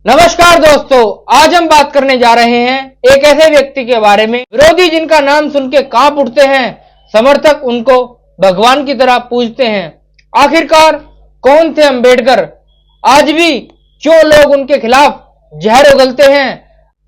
नमस्कार दोस्तों, आज हम बात करने जा रहे हैं एक ऐसे व्यक्ति के बारे में विरोधी जिनका नाम सुन के कांप उठते हैं, समर्थक उनको भगवान की तरह पूजते हैं। आखिरकार कौन थे अंबेडकर? आज भी क्यों लोग उनके खिलाफ जहर उगलते हैं?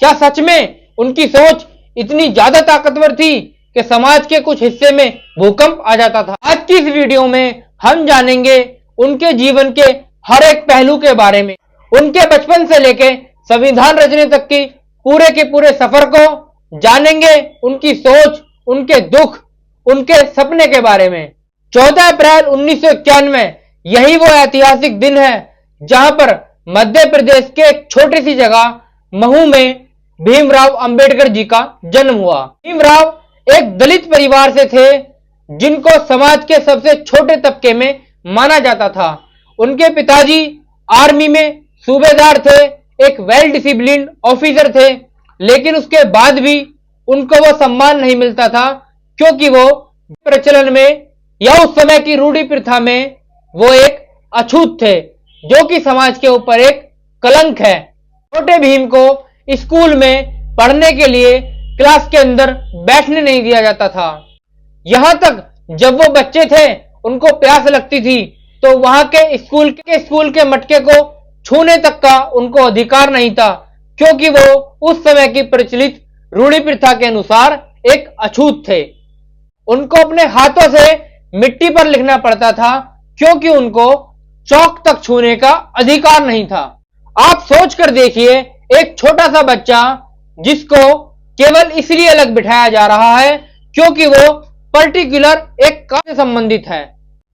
क्या सच में उनकी सोच इतनी ज्यादा ताकतवर थी कि समाज के कुछ हिस्से में भूकंप आ जाता था? आज की इस वीडियो में हम जानेंगे उनके जीवन के हर एक पहलू के बारे में, उनके बचपन से लेके संविधान रचने तक की पूरे के पूरे सफर को जानेंगे, उनकी सोच, उनके दुख, उनके सपने के बारे में। 14 अप्रैल 1991 यही वो ऐतिहासिक दिन है जहां पर मध्य प्रदेश के एक छोटी सी जगह महू में भीमराव अंबेडकर जी का जन्म हुआ। भीमराव एक दलित परिवार से थे जिनको समाज के सबसे छोटे तबके में माना जाता था। उनके पिताजी आर्मी में सूबेदार थे, एक वेल डिसिप्लिन्ड ऑफिसर थे, लेकिन उसके बाद भी उनको वो सम्मान नहीं मिलता था क्योंकि वो प्रचलन में या उस समय की रूढ़ी प्रथा में वो एक अछूत थे, जो कि समाज के ऊपर एक कलंक है। छोटे भीम को स्कूल में पढ़ने के लिए क्लास के अंदर बैठने नहीं दिया जाता था। यहां तक जब वो बच्चे थे, उनको प्यास लगती थी तो वहां के स्कूल के मटके को छूने तक का उनको अधिकार नहीं था, क्योंकि वो उस समय की प्रचलित रूढ़ी प्रथा के अनुसार एक अछूत थे। उनको अपने हाथों से मिट्टी पर लिखना पड़ता था क्योंकि उनको चौक तक छूने का अधिकार नहीं था। आप सोच कर देखिए, एक छोटा सा बच्चा जिसको केवल इसलिए अलग बिठाया जा रहा है क्योंकि वो पर्टिकुलर एक काम से संबंधित है।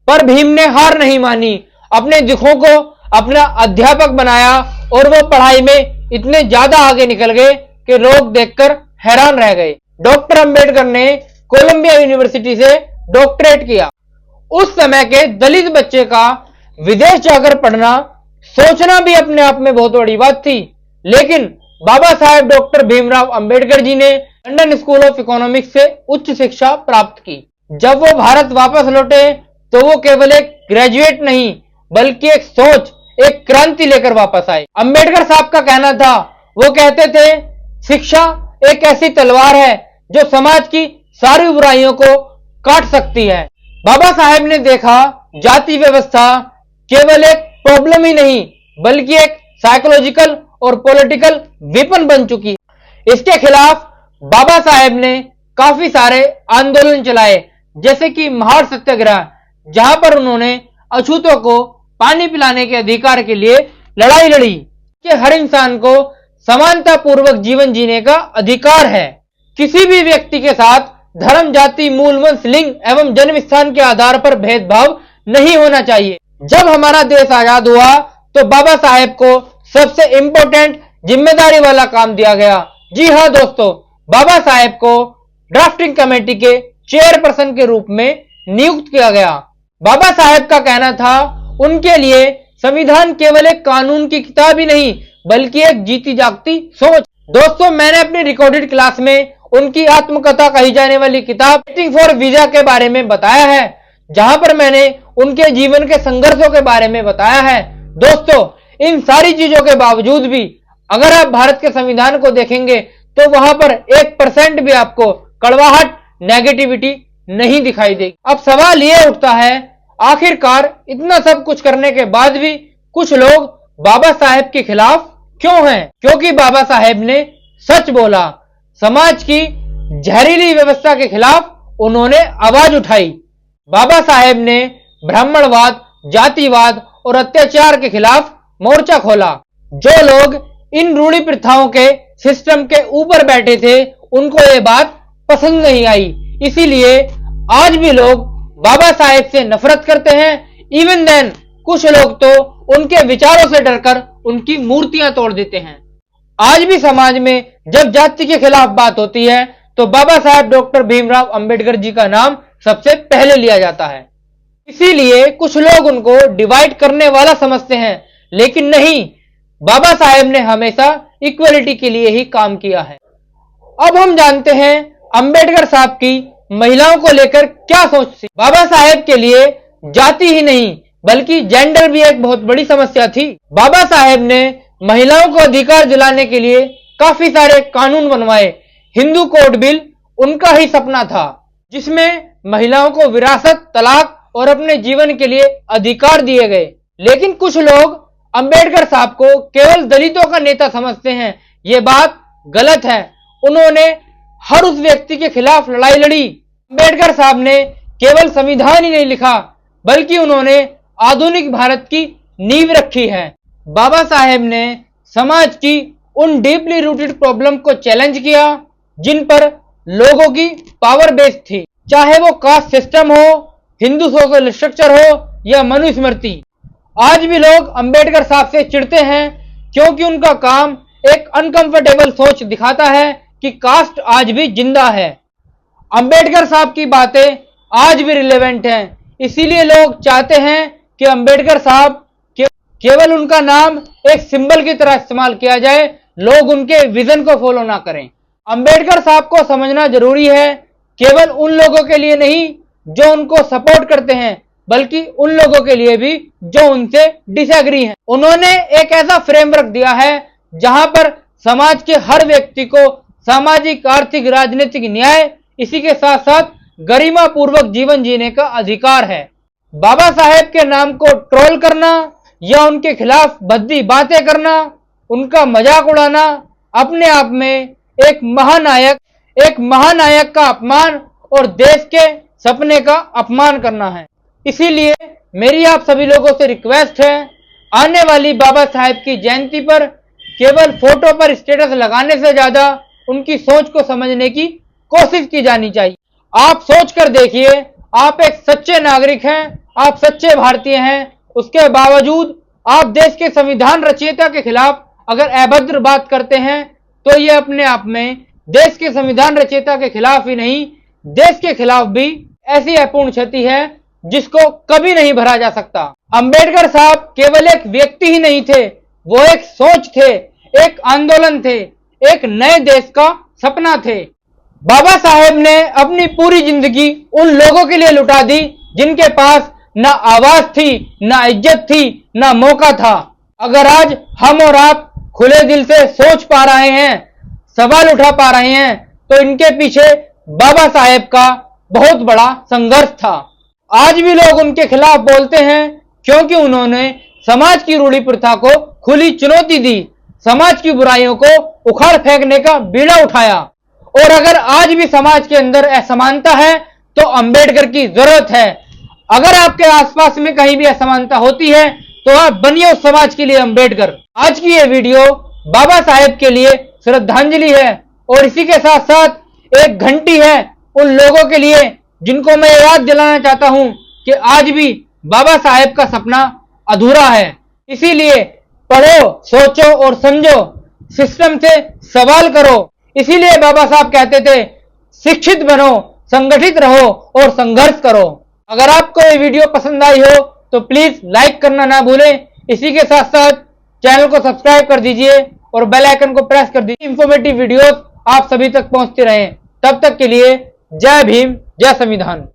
पर भीम ने हार नहीं मानी, अपने दुखों को अपना अध्यापक बनाया और वो पढ़ाई में इतने ज्यादा आगे निकल गए कि लोग देखकर हैरान रह गए। डॉक्टर अंबेडकर ने कोलंबिया यूनिवर्सिटी से डॉक्टरेट किया। उस समय के दलित बच्चे का विदेश जाकर पढ़ना, सोचना भी अपने आप में बहुत बड़ी बात थी, लेकिन बाबा साहेब डॉक्टर भीमराव अंबेडकर जी ने लंदन स्कूल ऑफ इकोनॉमिक्स से उच्च शिक्षा प्राप्त की। जब वो भारत वापस लौटे तो वो केवल एक ग्रेजुएट नहीं बल्कि एक सोच, एक क्रांति लेकर वापस आए। अंबेडकर साहब का कहना था, वो कहते थे, शिक्षा एक ऐसी तलवार है जो समाज की सारी बुराइयों को काट सकती है। बाबा साहेब ने देखा जाति व्यवस्था केवल एक प्रॉब्लम ही नहीं बल्कि एक साइकोलॉजिकल और पॉलिटिकल वेपन बन चुकी है। इसके खिलाफ बाबा साहेब ने काफी सारे आंदोलन चलाए, जैसे कि महार सत्याग्रह, जहां पर उन्होंने अछूतों को पानी पिलाने के अधिकार के लिए लड़ाई लड़ी कि हर इंसान को समानता पूर्वक जीवन जीने का अधिकार है। किसी भी व्यक्ति के साथ धर्म, जाति, मूल, वंश, लिंग एवं जन्म स्थान के आधार पर भेदभाव नहीं होना चाहिए। जब हमारा देश आजाद हुआ तो बाबा साहेब को सबसे इंपॉर्टेंट जिम्मेदारी वाला काम दिया गया। जी हाँ दोस्तों, बाबा साहेब को ड्राफ्टिंग कमेटी के चेयरपर्सन के रूप में नियुक्त किया गया। बाबा साहेब का कहना था, उनके लिए संविधान केवल एक कानून की किताब ही नहीं बल्कि एक जीती जागती सोच। दोस्तों, मैंने अपनी रिकॉर्डेड क्लास में उनकी आत्मकथा कही जाने वाली किताब वेटिंग फॉर वीजा के बारे में बताया है, जहां पर मैंने उनके जीवन के संघर्षों के बारे में बताया है। दोस्तों, इन सारी चीजों के बावजूद भी अगर आप भारत के संविधान को देखेंगे तो वहां पर 1% भी आपको कड़वाहट, नेगेटिविटी नहीं दिखाई देगी। अब सवाल ये उठता है, आखिरकार इतना सब कुछ करने के बाद भी कुछ लोग बाबा साहेब के खिलाफ क्यों हैं? क्योंकि बाबा साहेब ने सच बोला। समाज की जहरीली व्यवस्था के खिलाफ उन्होंने आवाज उठाई। बाबा साहेब ने ब्राह्मणवाद, जातिवाद और अत्याचार के खिलाफ मोर्चा खोला। जो लोग इन रूढ़ी प्रथाओं के सिस्टम के ऊपर बैठे थे उनको ये बात पसंद नहीं आई, इसीलिए आज भी लोग बाबा साहेब से नफरत करते हैं। इवन देन कुछ लोग तो उनके विचारों से डरकर उनकी मूर्तियां तोड़ देते हैं। आज भी समाज में जब जाति के खिलाफ बात होती है तो बाबा साहेब डॉक्टर भीमराव अंबेडकर जी का नाम सबसे पहले लिया जाता है। इसीलिए कुछ लोग उनको डिवाइड करने वाला समझते हैं, लेकिन नहीं, बाबा साहेब ने हमेशा इक्वलिटी के लिए ही काम किया है। अब हम जानते हैं अंबेडकर साहब की महिलाओं को लेकर क्या सोच थी। बाबा साहेब के लिए जाति ही नहीं बल्कि जेंडर भी एक बहुत बड़ी समस्या थी। बाबा साहेब ने महिलाओं को अधिकार दिलाने के लिए काफी सारे कानून बनवाए। हिंदू कोड बिल उनका ही सपना था, जिसमें महिलाओं को विरासत, तलाक और अपने जीवन के लिए अधिकार दिए गए। लेकिन कुछ लोग अंबेडकर साहब को केवल दलितों का नेता समझते हैं। ये बात गलत है। उन्होंने हर उस व्यक्ति के खिलाफ लड़ाई लड़ी। अंबेडकर साहब ने केवल संविधान ही नहीं लिखा, बल्कि उन्होंने आधुनिक भारत की नींव रखी है। बाबा साहेब ने समाज की उन डीपली रूटेड प्रॉब्लम को चैलेंज किया जिन पर लोगों की पावर बेस्ड थी, चाहे वो कास्ट सिस्टम हो, हिंदू सोशल स्ट्रक्चर हो या मनुस्मृति। आज भी लोग अंबेडकर साहब से चिढ़ते हैं क्योंकि उनका काम एक अनकंफर्टेबल सोच दिखाता है कि कास्ट आज भी जिंदा है। अंबेडकर साहब की बातें आज भी रिलेवेंट हैं, इसीलिए लोग चाहते हैं कि अंबेडकर साहब केवल उनका नाम एक सिंबल की तरह इस्तेमाल किया जाए, लोग उनके विजन को फॉलो ना करें। अंबेडकर साहब को समझना जरूरी है, केवल उन लोगों के लिए नहीं जो उनको सपोर्ट करते हैं, बल्कि उन लोगों के लिए भी जो उनसे डिसएग्री हैं। उन्होंने एक ऐसा फ्रेमवर्क दिया है जहां पर समाज के हर व्यक्ति को सामाजिक, आर्थिक, राजनीतिक न्याय, इसी के साथ साथ गरिमा पूर्वक जीवन जीने का अधिकार है। बाबा साहेब के नाम को ट्रोल करना या उनके खिलाफ भद्दी बातें करना, उनका मजाक उड़ाना अपने आप में एक महानायक का अपमान और देश के सपने का अपमान करना है। इसीलिए मेरी आप सभी लोगों से रिक्वेस्ट है, आने वाली बाबा साहेब की जयंती पर केवल फोटो पर स्टेटस लगाने से ज्यादा उनकी सोच को समझने की कोशिश की जानी चाहिए। आप सोच कर देखिए, आप एक सच्चे नागरिक हैं, आप सच्चे भारतीय हैं, उसके बावजूद आप देश के संविधान रचयिता के खिलाफ अगर अभद्र बात करते हैं तो ये अपने आप में देश के संविधान रचयिता के खिलाफ ही नहीं, देश के खिलाफ भी ऐसी अपूर्ण क्षति है जिसको कभी नहीं भरा जा सकता। अंबेडकर साहब केवल एक व्यक्ति ही नहीं थे, वो एक सोच थे, एक आंदोलन थे, एक नए देश का सपना थे। बाबा साहेब ने अपनी पूरी जिंदगी उन लोगों के लिए लुटा दी जिनके पास ना आवाज थी, ना इज्जत थी, ना मौका था। अगर आज हम और आप खुले दिल से सोच पा रहे हैं, सवाल उठा पा रहे हैं, तो इनके पीछे बाबा साहेब का बहुत बड़ा संघर्ष था। आज भी लोग उनके खिलाफ बोलते हैं क्योंकि उन्होंने समाज की रूढ़ी प्रथा को खुली चुनौती दी, समाज की बुराइयों को उखाड़ फेंकने का बीड़ा उठाया। और अगर आज भी समाज के अंदर असमानता है तो अंबेडकर की जरूरत है। अगर आपके आसपास में कहीं भी असमानता होती है तो आप बनिए उस समाज के लिए अंबेडकर। आज की ये वीडियो बाबा साहेब के लिए श्रद्धांजलि है और इसी के साथ साथ एक घंटी है उन लोगों के लिए जिनको मैं याद दिलाना चाहता हूं कि आज भी बाबा साहेब का सपना अधूरा है। इसीलिए पढ़ो, सोचो और समझो, सिस्टम से सवाल करो। इसीलिए बाबा साहब कहते थे, शिक्षित बनो, संगठित रहो और संघर्ष करो। अगर आपको ये वीडियो पसंद आई हो तो प्लीज लाइक करना ना भूलें। इसी के साथ साथ चैनल को सब्सक्राइब कर दीजिए और बेल आइकन को प्रेस कर दीजिए। इंफॉर्मेटिव वीडियोस आप सभी तक पहुंचते रहें। तब तक के लिए जय भीम, जय संविधान।